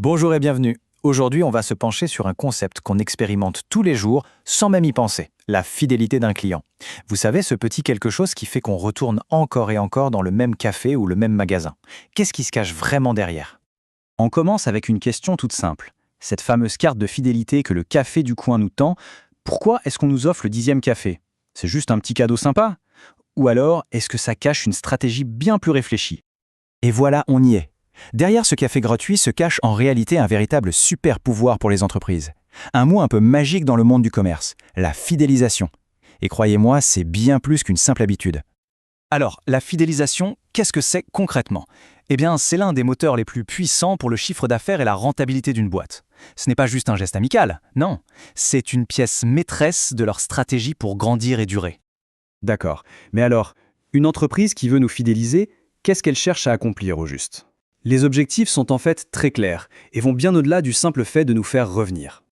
Bonjour et bienvenue. Aujourd'hui, on va se pencher sur un concept qu'on expérimente tous les jours sans même y penser, la fidélité d'un client. Vous savez, ce petit quelque chose qui fait qu'on retourne encore et encore dans le même café ou le même magasin. Qu'est-ce qui se cache vraiment derrière? On commence avec une question toute simple. Cette fameuse carte de fidélité que le café du coin nous tend, pourquoi est-ce qu'on nous offre le 10e café? C'est juste un petit cadeau sympa? Ou alors, est-ce que ça cache une stratégie bien plus réfléchie? Et voilà, on y est. Derrière ce café gratuit se cache en réalité un véritable super pouvoir pour les entreprises. Un mot un peu magique dans le monde du commerce, la fidélisation. Et croyez-moi, c'est bien plus qu'une simple habitude. Alors, la fidélisation, qu'est-ce que c'est concrètement? Eh bien, c'est l'un des moteurs les plus puissants pour le chiffre d'affaires et la rentabilité d'une boîte. Ce n'est pas juste un geste amical, non. C'est une pièce maîtresse de leur stratégie pour grandir et durer. D'accord. Mais alors, une entreprise qui veut nous fidéliser, qu'est-ce qu'elle cherche à accomplir au juste? Les objectifs sont en fait très clairs et vont bien au-delà du simple fait de nous faire revenir.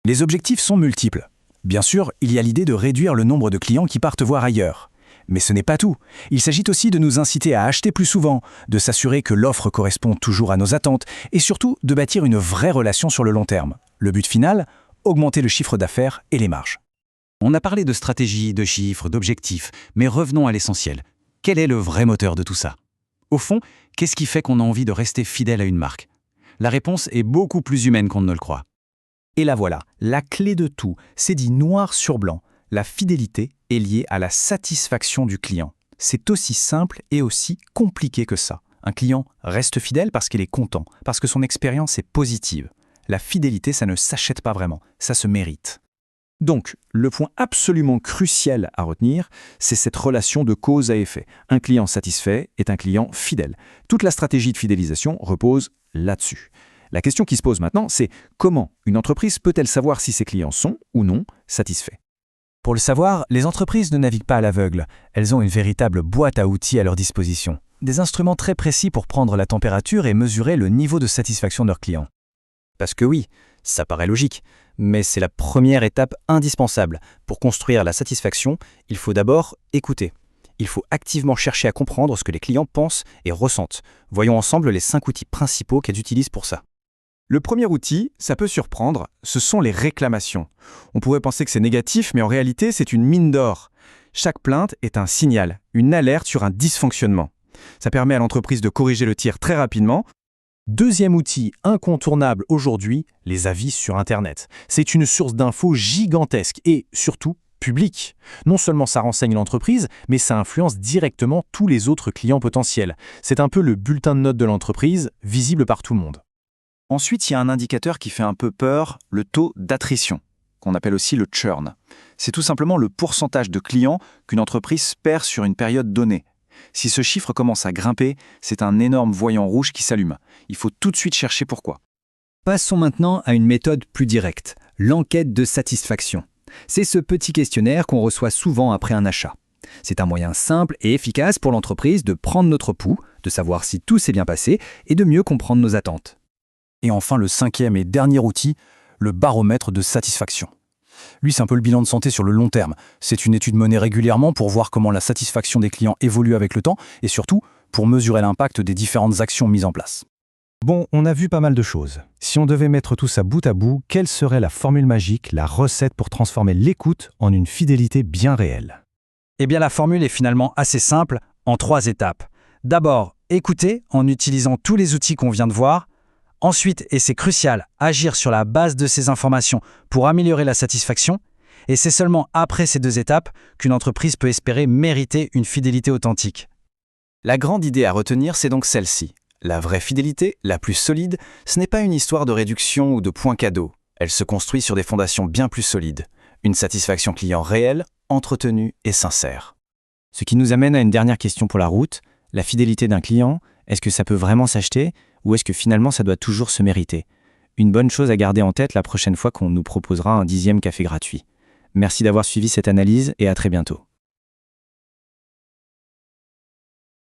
Les objectifs sont multiples. Bien sûr, il y a l'idée de réduire le nombre de clients qui partent voir ailleurs. Mais ce n'est pas tout. Il s'agit aussi de nous inciter à acheter plus souvent, de s'assurer que l'offre correspond toujours à nos attentes et surtout de bâtir une vraie relation sur le long terme. Le but final, augmenter le chiffre d'affaires et les marges. On a parlé de stratégie, de chiffres, d'objectifs, mais revenons à l'essentiel. Quel est le vrai moteur de tout ça? Au fond, qu'est-ce qui fait qu'on a envie de rester fidèle à une marque? La réponse est beaucoup plus humaine qu'on ne le croit. Et la voilà, la clé de tout, c'est dit noir sur blanc. La fidélité est liée à la satisfaction du client. C'est aussi simple et aussi compliqué que ça. Un client reste fidèle parce qu'il est content, parce que son expérience est positive. La fidélité, ça ne s'achète pas vraiment, ça se mérite. Donc, le point absolument crucial à retenir, c'est cette relation de cause à effet. Un client satisfait est un client fidèle. Toute la stratégie de fidélisation repose là-dessus. La question qui se pose maintenant, c'est comment une entreprise peut-elle savoir si ses clients sont ou non satisfaits? Pour le savoir, les entreprises ne naviguent pas à l'aveugle. Elles ont une véritable boîte à outils à leur disposition. Des instruments très précis pour prendre la température et mesurer le niveau de satisfaction de leurs clients. Parce que oui, ça paraît logique, mais c'est la première étape indispensable. Pour construire la satisfaction, il faut d'abord écouter. Il faut activement chercher à comprendre ce que les clients pensent et ressentent. Voyons ensemble les 5 outils principaux qu'elles utilisent pour ça. Le premier outil, ça peut surprendre, ce sont les réclamations. On pourrait penser que c'est négatif, mais en réalité, c'est une mine d'or. Chaque plainte est un signal, une alerte sur un dysfonctionnement. Ça permet à l'entreprise de corriger le tir très rapidement. Deuxième outil incontournable aujourd'hui, les avis sur Internet. C'est une source d'infos gigantesque et surtout publique. Non seulement ça renseigne l'entreprise, mais ça influence directement tous les autres clients potentiels. C'est un peu le bulletin de notes de l'entreprise, visible par tout le monde. Ensuite, il y a un indicateur qui fait un peu peur, le taux d'attrition, qu'on appelle aussi le churn. C'est tout simplement le pourcentage de clients qu'une entreprise perd sur une période donnée. Si ce chiffre commence à grimper, c'est un énorme voyant rouge qui s'allume. Il faut tout de suite chercher pourquoi. Passons maintenant à une méthode plus directe, l'enquête de satisfaction. C'est ce petit questionnaire qu'on reçoit souvent après un achat. C'est un moyen simple et efficace pour l'entreprise de prendre notre pouls, de savoir si tout s'est bien passé et de mieux comprendre nos attentes. Et enfin, le 5e et dernier outil, le baromètre de satisfaction. Lui, c'est un peu le bilan de santé sur le long terme. C'est une étude menée régulièrement pour voir comment la satisfaction des clients évolue avec le temps et surtout pour mesurer l'impact des différentes actions mises en place. Bon, on a vu pas mal de choses. Si on devait mettre tout ça bout à bout, quelle serait la formule magique, la recette pour transformer l'écoute en une fidélité bien réelle? Eh bien, la formule est finalement assez simple, en 3 étapes. D'abord, écouter en utilisant tous les outils qu'on vient de voir. Ensuite, et c'est crucial, agir sur la base de ces informations pour améliorer la satisfaction. Et c'est seulement après ces 2 étapes qu'une entreprise peut espérer mériter une fidélité authentique. La grande idée à retenir, c'est donc celle-ci. La vraie fidélité, la plus solide, ce n'est pas une histoire de réduction ou de points cadeaux. Elle se construit sur des fondations bien plus solides. Une satisfaction client réelle, entretenue et sincère. Ce qui nous amène à une dernière question pour la route. La fidélité d'un client, est-ce que ça peut vraiment s'acheter ou est-ce que finalement ça doit toujours se mériter? Une bonne chose à garder en tête la prochaine fois qu'on nous proposera un 10e café gratuit. Merci d'avoir suivi cette analyse et à très bientôt.